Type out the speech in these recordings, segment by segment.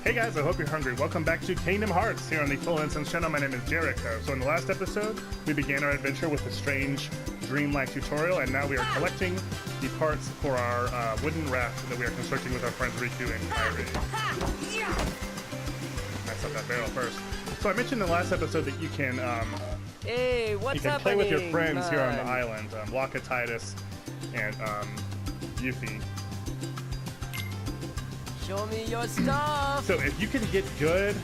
Hey guys, I hope you're hungry. Welcome back to Kingdom Hearts here on the Full Instance channel. My name is Jericho. So in the last episode, we began our adventure with a strange dreamlike tutorial, and now we are collecting the parts for our wooden raft that we are constructing with our friends Riku and Kairi. Mess up that barrel first. So I mentioned in the last episode that you can Hey, what's you can happening? play with your friends here on the island, Waka, Titus, and Yuffie. Show me your stuff. So if you can get good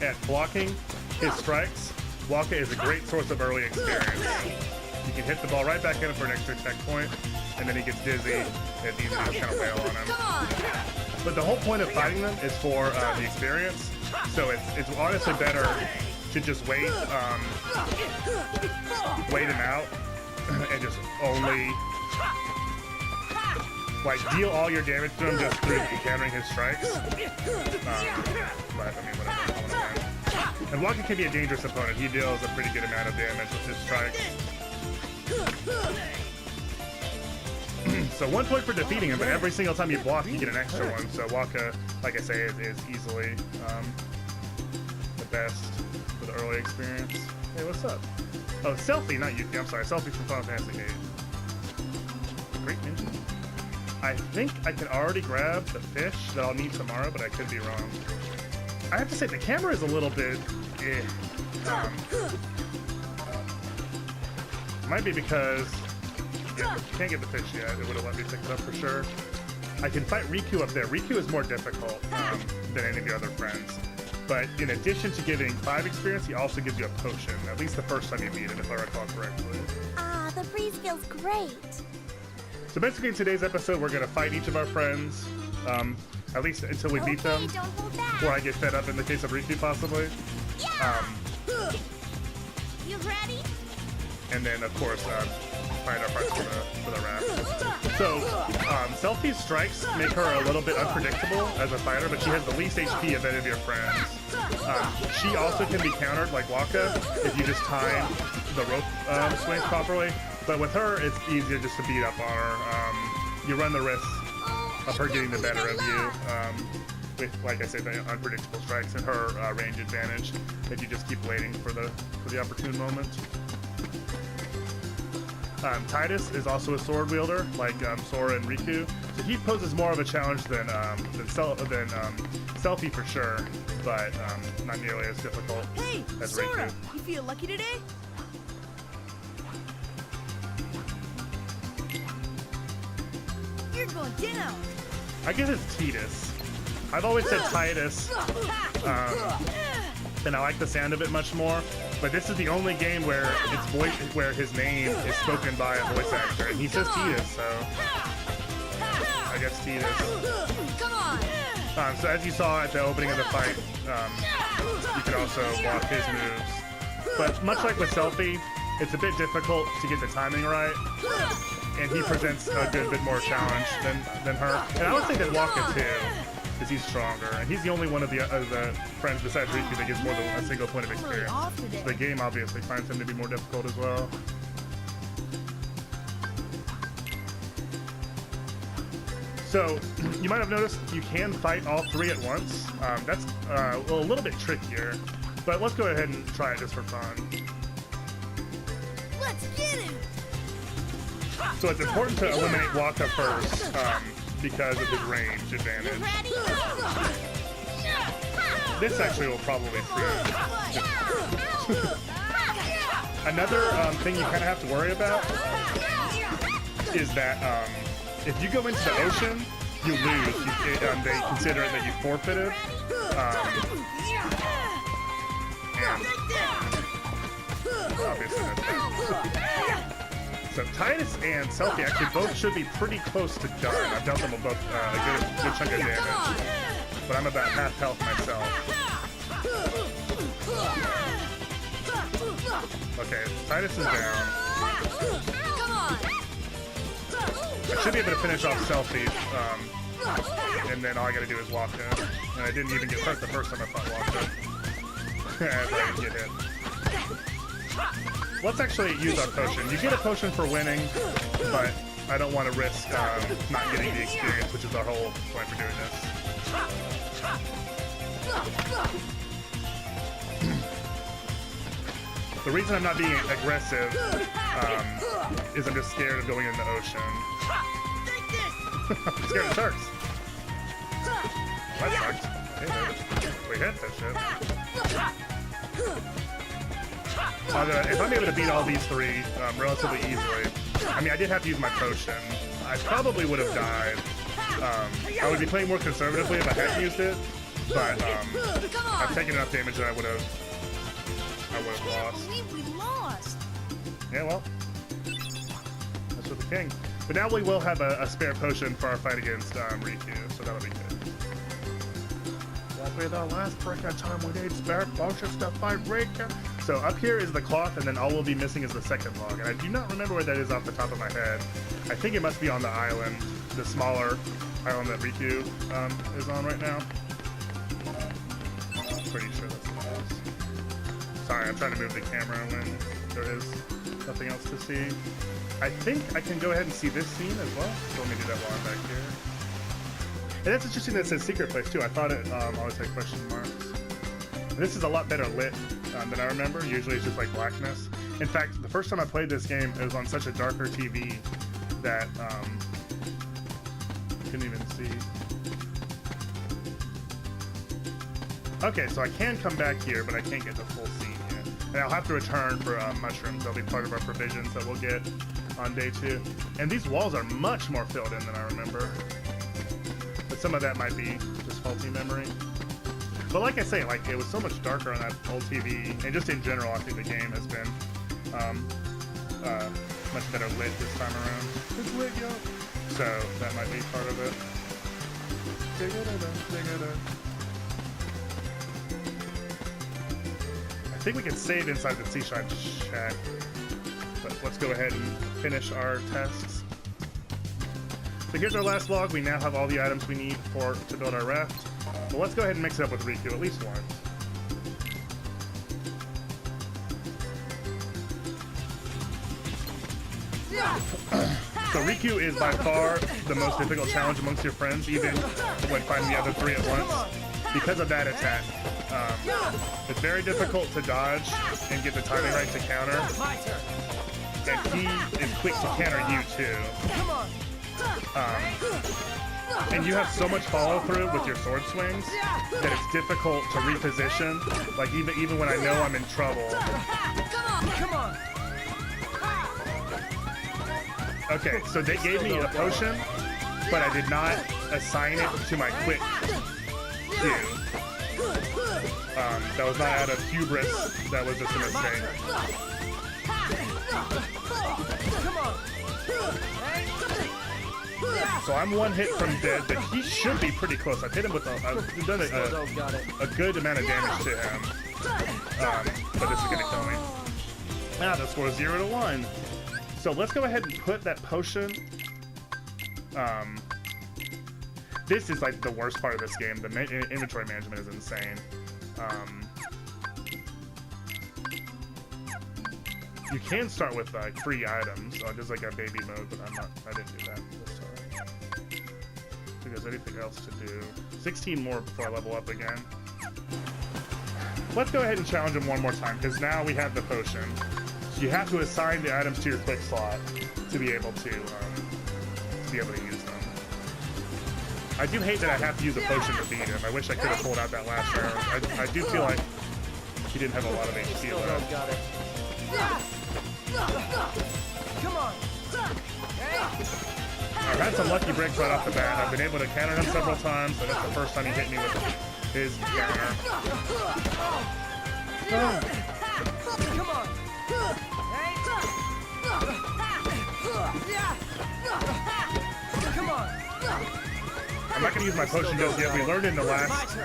at blocking his strikes, Waka is a great source of early experience. You can hit the ball right back in for an extra checkpoint, and then he gets dizzy, and it's easy to just kind of wail on him. But the whole point of fighting them is for the experience, so it's honestly better to just wait him out, and just only deal all your damage to him just through countering his strikes. But I mean, whatever. And Waka can be a dangerous opponent. He deals a pretty good amount of damage with his strikes. So 1 point for defeating him, but every single time you block, you get an extra one. So Waka, like I say, is easily the best for the early experience. Hey, what's up? Oh, Selfie, not Yuffie. I'm sorry, Selfie from Final Fantasy VIII. Great ninja. I think I can already grab the fish that I'll need tomorrow, but I could be wrong. I have to say, the camera is a little bit might be because can't get the fish yet. It would have let me pick it up for sure. I can fight Riku up there. Riku is more difficult than any of your other friends. But in addition to giving 5 experience, he also gives you a potion, at least the first time you meet it, if I recall correctly. Ah, the breeze feels great. So basically in today's episode, we're going to fight each of our friends, at least until we beat them, don't hold back. or I get fed up in the case of Riku, possibly. Yeah. You ready? And then, of course, find our parts for the raft. So, Selfie's strikes make her a little bit unpredictable as a fighter, but she has the least HP of any of your friends. She also can be countered like Waka if you just time the rope swings properly. But with her, it's easier just to beat up on her. You run the risk of her getting the better of you with, like I said, the unpredictable strikes and her range advantage if you just keep waiting for the opportune moment. Titus is also a sword wielder, like Sora and Riku, so he poses more of a challenge than Selfie for sure, but not nearly as difficult as Sora, Riku. you feel lucky today? You're going down. I guess it's Titus. I've always said Titus, and I like the sound of it much more. But this is the only game where where his name is spoken by a voice actor, and he says Titus, so I guess Titus. Come on. So as you saw at the opening of the fight, you can also block his moves. But much like with Selfie, it's a bit difficult to get the timing right. And he presents a good bit more challenge than her. And I would say that Waka too, because he's stronger. And he's the only one of the friends besides Riku that gets more than a single point of experience. So the game obviously finds him to be more difficult as well. So you might have noticed you can fight all 3 at once. That's a little bit trickier, but let's go ahead and try it just for fun. Let's get him. So it's important to eliminate Waka first because of his range advantage. This actually will probably prove. Another thing you kind of have to worry about is that if you go into the ocean, you lose. They consider that you forfeited. Obviously that's bad. So Titus and Selfie actually both should be pretty close to done. I've dealt them both a good chunk of damage, but I'm about half health myself. Okay, Titus is down. I should be able to finish off Selfie, and then all I gotta do is Waka. And I didn't even get hurt the first time I fought Waka. I didn't get hit. Let's actually use our potion. You get a potion for winning, but I don't want to risk not getting the experience, which is our whole point for doing this. The reason I'm not being aggressive is I'm just scared of going in the ocean. I'm scared of sharks. That sucks. Hey, we hit that shit. If I'm able to beat all these three relatively easily, I mean, I did have to use my potion. I probably would have died. I would be playing more conservatively if I hadn't used it, but I've taken enough damage that I would have lost. We lost. Yeah, well, that's with the king. But now we will have a spare potion for our fight against Riku, so that'll be good. That'll be the last freaking time we need spare potions to fight Riku. So up here is the cloth, and then all we'll be missing is the second log. And I do not remember where that is off the top of my head. I think it must be on the island, the smaller island that Riku is on right now. Pretty sure that's what it is. Sorry, I'm trying to move the camera when there is nothing else to see. I think I can go ahead and see this scene as well. So let me do that while I'm back here. And that's interesting that it says secret place too. I thought it always had question marks. And this is a lot better lit than I remember. Usually it's just like blackness. In fact, the first time I played this game, it was on such a darker TV that couldn't even see. Okay, so I can come back here, but I can't get the full scene yet. And I'll have to return for mushrooms. They'll be part of our provisions that we'll get on day 2. And these walls are much more filled in than I remember. But some of that might be just faulty memory. But like I say, like it was so much darker on that old TV, and just in general, I think the game has been much better lit this time around. It's lit, yo. So that might be part of it. I think we can save inside the Seashine Shack, but let's go ahead and finish our tests. So here's our last log. We now have all the items we need to build our raft. Well, let's go ahead and mix it up with Riku at least once. So Riku is by far the most difficult challenge amongst your friends, even when fighting the other 3 at once, because of that attack. It's very difficult to dodge and get the timing right to counter, and he is quick to counter you too. And you have so much follow through with your sword swings that it's difficult to reposition. Like even when I know I'm in trouble. Come on. Okay, so they gave me a potion, but I did not assign it to my quick Q. That was not out of hubris. That was just a mistake. So I'm 1 hit from dead, but he should be pretty close. I've hit him with I've done a good amount of damage to him. But this is gonna kill me. Now the score is 0-1. So let's go ahead and put that potion. This is like the worst part of this game. The inventory management is insane. You can start with like free items, just like a baby mode, but I didn't do that this time. I think there's anything else to do. 16 more before I level up again. Let's go ahead and challenge him one more time, because now we have the potion. So you have to assign the items to your quick slot to be able to use them. I do hate that I have to use a potion to beat him. I wish I could have pulled out that last round. I do feel like he didn't have a lot of HP left. Got it. Come on. I've had some lucky breaks right off the bat. I've been able to counter him several times, but that's the first time he hit me with his counter. Come on. Come on. I'm not going to use my potion just yet. We learned in the last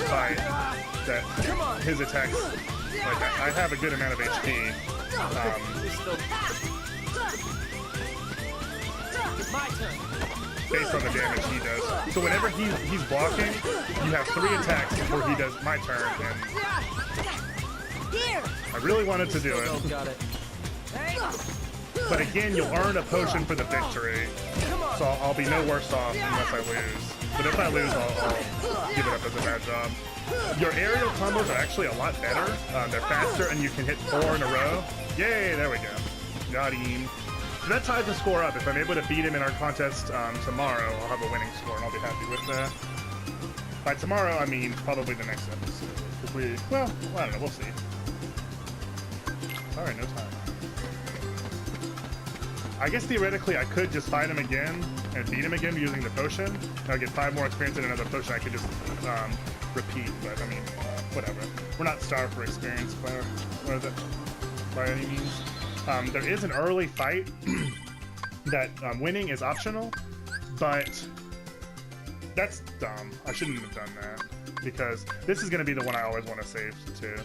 fight that his attacks, like I have a good amount of HP. Based on the damage he does. So whenever he's blocking, you have 3 attacks before he does my turn, and I really wanted to do it. Got it. But again, you'll earn a potion for the victory. So I'll be no worse off unless I lose. But if I lose, I'll give it up as a bad job. Your aerial combos are actually a lot better. They're faster, and you can hit 4 in a row. Yay, there we go. Got him. So that ties the score up. If I'm able to beat him in our contest tomorrow, I'll have a winning score, and I'll be happy with that. By tomorrow, I mean probably the next episode. If we, well, I don't know, we'll see. Alright, no time. I guess theoretically I could just fight him again and beat him again using the potion. I'll get 5 more experience in another potion. I could just repeat, but I mean, whatever. We're not starved for experience by any means. There is an early fight that winning is optional, but that's dumb. I shouldn't have done that because this is going to be the one I always want to save to.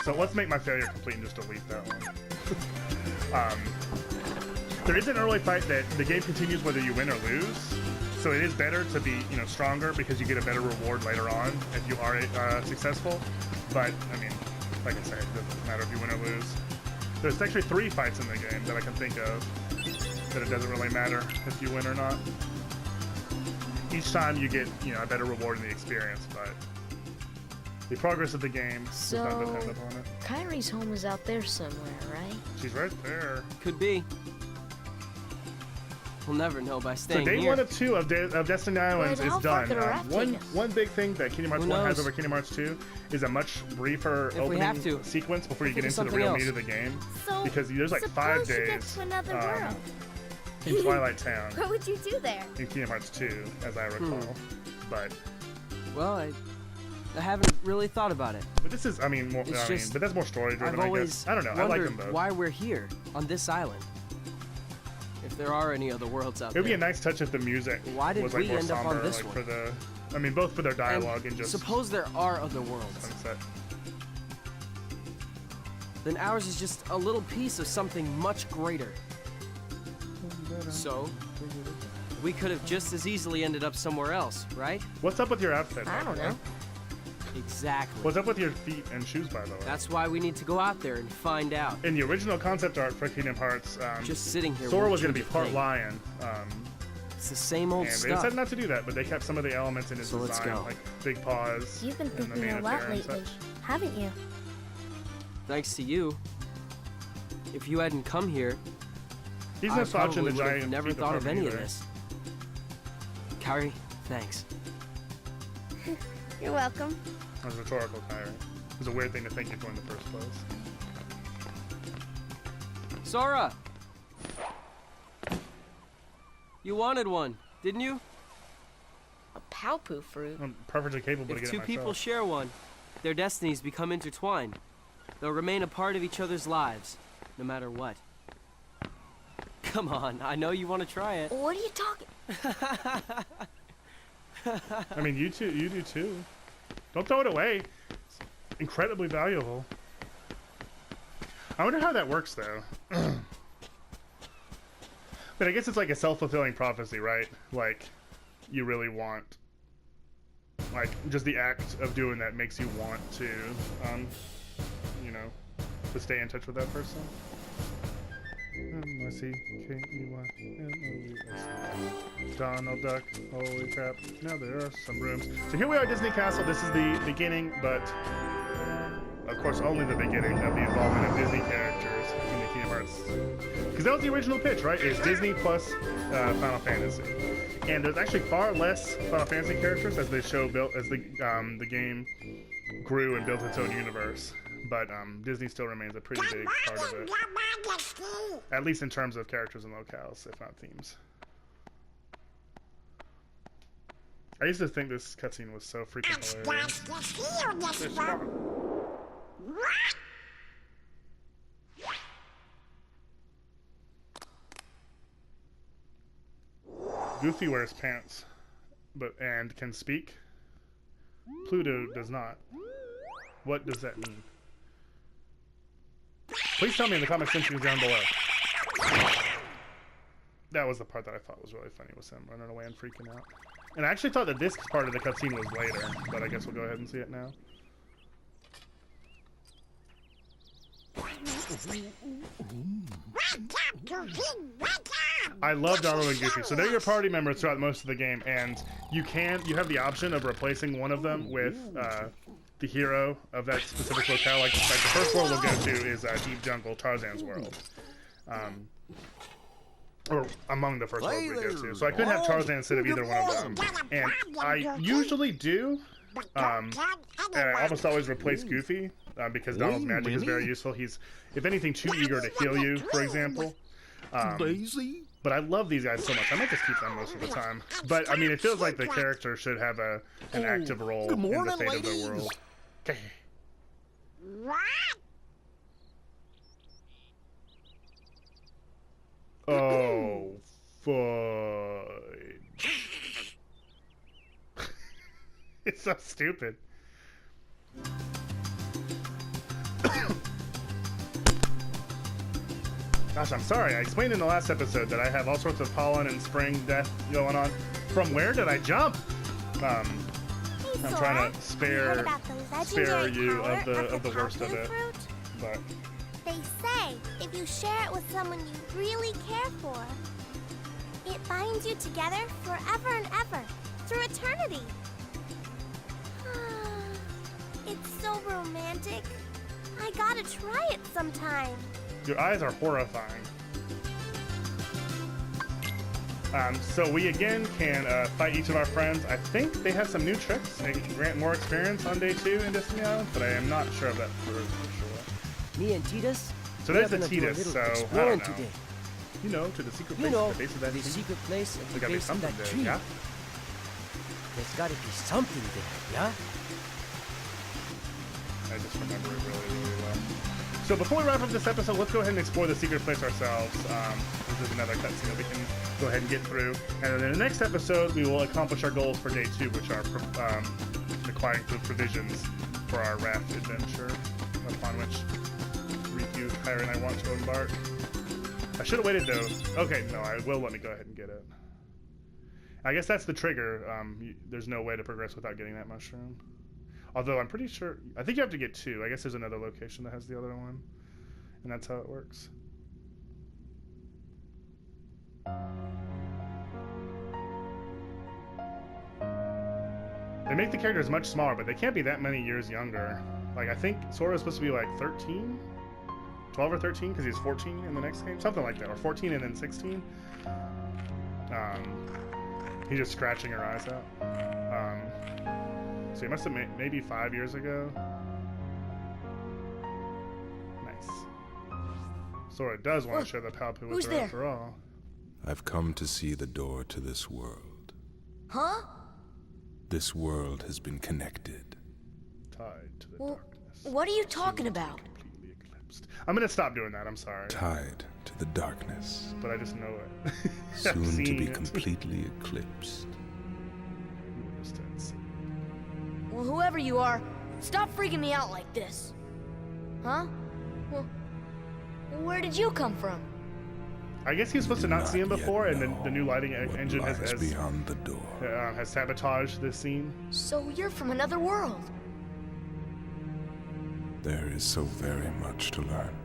So let's make my failure complete and just delete that one. There is an early fight that the game continues whether you win or lose. So it is better to be, you know, stronger because you get a better reward later on if you are successful. But I mean, like I said, it doesn't matter if you win or lose. There's actually 3 fights in the game that I can think of that it doesn't really matter if you win or not. Each time you get, you know, a better reward in the experience, but the progress of the game does not depend upon it. Kyrie's home is out there somewhere, right? She's right there. Could be. We'll never know by staying So day here. 1 of 2 of Destiny Islands Wait, is how far done. could a rat take us? One big thing that Kingdom Hearts Who 1 has knows? over Kingdom Hearts 2 is a much briefer If we have opening to, sequence before you we'll get think into of the real something meat of the game. So, Because there's like 5 suppose you get days to another world. in Twilight Town What would you do there? in Kingdom Hearts 2, as I recall. But Well, I haven't really thought about it. this is, I mean, more, It's just- but that's more story driven, I've I always guess. I don't know. I like wondered them both. why we're here on this island. If there are any other worlds out It would be there. a nice touch if the music Why did was like we more end up on somber, this like one? for the. I mean, both for their dialogue and just suppose there are other worlds. sunset. Then ours is just a little piece of something much greater. So, we could have just as easily ended up somewhere else, right? What's up with your outfit? I don't know. Exactly. What's up with your feet and shoes, by the way? That's why we need to go out there and find out. In the original concept art for Kingdom Hearts, Just sitting here. Sora won't was going to be change a part thing. lion, It's the same old and they stuff. decided not to do that, but they kept some of the elements in his So let's design, go. like big paws. You've been and the thinking main a lot affair and lately, such. haven't you? Thanks to you. If you hadn't come here, He's I not watching probably the would have giant. never feet thought of department any of either. this. Kyrie, thanks. You're welcome. That was rhetorical, Kyrie. It was a weird thing to think of in the first place. Sora! You wanted one, didn't you? A Palpu fruit? I'm perfectly capable to If get two it people myself. share one, their destinies become intertwined. They'll remain a part of each other's lives, no matter what. Come on, I know you want to try it. What are you talking? I mean, you do too. Don't throw it away. It's incredibly valuable. I wonder how that works, though. But I guess it's like a self-fulfilling prophecy, right? Like, you really want, like, just the act of doing that makes you want to, you know, to stay in touch with that person. M-I-C-K-E-Y-M-O-U-S. Donald Duck, holy crap. Now there are some rooms. So here we are at Disney Castle. This is the beginning, but of course only the beginning of the involvement of Disney characters in the Kingdom Hearts. Because that was the original pitch, right? It's Disney plus Final Fantasy. And there's actually far less Final Fantasy characters as the show built, as the game grew and built its own universe. But Disney still remains a pretty big part of it. At least in terms of characters and locales, if not themes. I used to think this cutscene was so freaking hilarious. Goofy wears pants, and can speak. Pluto does not. What does that mean? Please tell me in the comment section down below. That was the part that I thought was really funny, was him running away and freaking out. And I actually thought that this part of the cutscene was later, but I guess we'll go ahead and see it now. I love Donald and Goofy. So they're your party members throughout most of the game, and you have the option of replacing one of them with the hero of that specific locale. Like the first world we'll go to is Deep Jungle, Tarzan's world. Or among the first worlds we go to. So I could have Tarzan instead of either one of them. And I usually do. And I almost always replace Goofy because Donald's magic is very useful. He's, if anything, too eager to heal you, for example. But I love these guys so much. I might just keep them most of the time. But I mean, it feels like the character should have an active role in the fate of the world. Okay. Oh, fudge. It's so stupid. Gosh, I'm sorry. I explained in the last episode that I have all sorts of pollen and spring death going on. From where did I jump? I'm trying to spare you of the worst of it. But they say if you share it with someone you really care for, it binds you together forever and ever, through eternity. It's so romantic. I gotta try it sometime. Your eyes are horrifying. So we again can fight each of our friends. I think they have some new tricks and grant more experience on day 2 in Destiny Island, but I am not sure of that for sure. Me and Titus. So there's the Titus, so I don't know. Today. You know, to the secret place at the base of that the tree. secret place at the There's gotta be base of something that there, tree. yeah? There's gotta be something there, yeah? I just remember it really, really well. So before we wrap up this episode, let's go ahead and explore the secret place ourselves. This is another cutscene that we can go ahead and get through. And then in the next episode, we will accomplish our goals for day 2, which are acquiring the provisions for our raft adventure, upon which Riku, Kyra, and I want to embark. I should have waited though. Okay, no, I will let me go ahead and get it. I guess that's the trigger. There's no way to progress without getting that mushroom. Although I'm pretty sure, I think you have to get 2. I guess there's another location that has the other one. And that's how it works. They make the characters much smaller, but they can't be that many years younger. Like, I think Sora is supposed to be like 13? 12 or 13, because he's 14 in the next game? Something like that, or 14 and then 16. He's just scratching her eyes out. So he must have maybe 5 years ago. Nice. Sora does want to share the Palpu with her after all. I've come to see the door to this world. Huh? This world has been connected. Tied to the darkness. What are you talking about? Completely eclipsed. I'm gonna stop doing that, I'm sorry. Tied to the darkness. But I just know it. Soon to be completely eclipsed. Well, whoever you are, stop freaking me out like this. Huh? Well, where did you come from? I guess he was supposed to not see him before, and the new lighting engine has beyond the door. Has sabotaged this scene. So you're from another world. There is so very much to learn.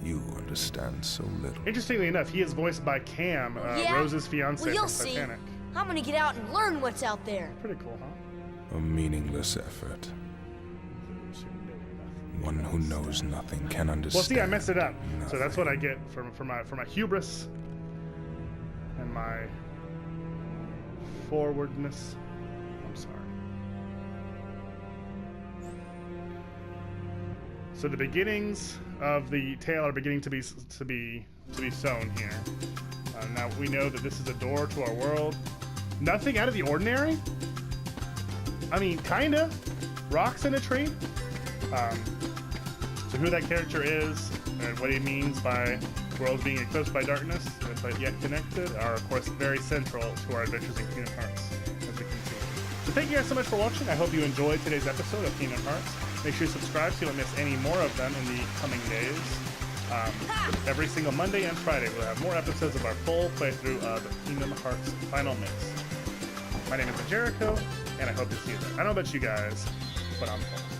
You understand so little. Interestingly enough, he is voiced by Cam, Yeah? Rose's fiance Well, you'll from see. Titanic. I'm gonna get out and learn what's out there. Pretty cool, huh? A meaningless effort. One who knows nothing can understand. Well, see, I messed it up, so nothing. that's what I get for my hubris and my forwardness. I'm sorry. So the beginnings of the tale are beginning to be sown here. Now we know that this is a door to our world. Nothing out of the ordinary. I mean, kinda. Rocks in a tree. So who that character is and what he means by worlds being eclipsed by darkness, but yet connected, are of course very central to our adventures in Kingdom Hearts, as we can see. So thank you guys so much for watching. I hope you enjoyed today's episode of Kingdom Hearts. Make sure you subscribe so you don't miss any more of them in the coming days. Every single Monday and Friday we'll have more episodes of our full playthrough of Kingdom Hearts Final Mix. My name is Jericho, and I hope to see you there. I don't know about you guys, but I'm full.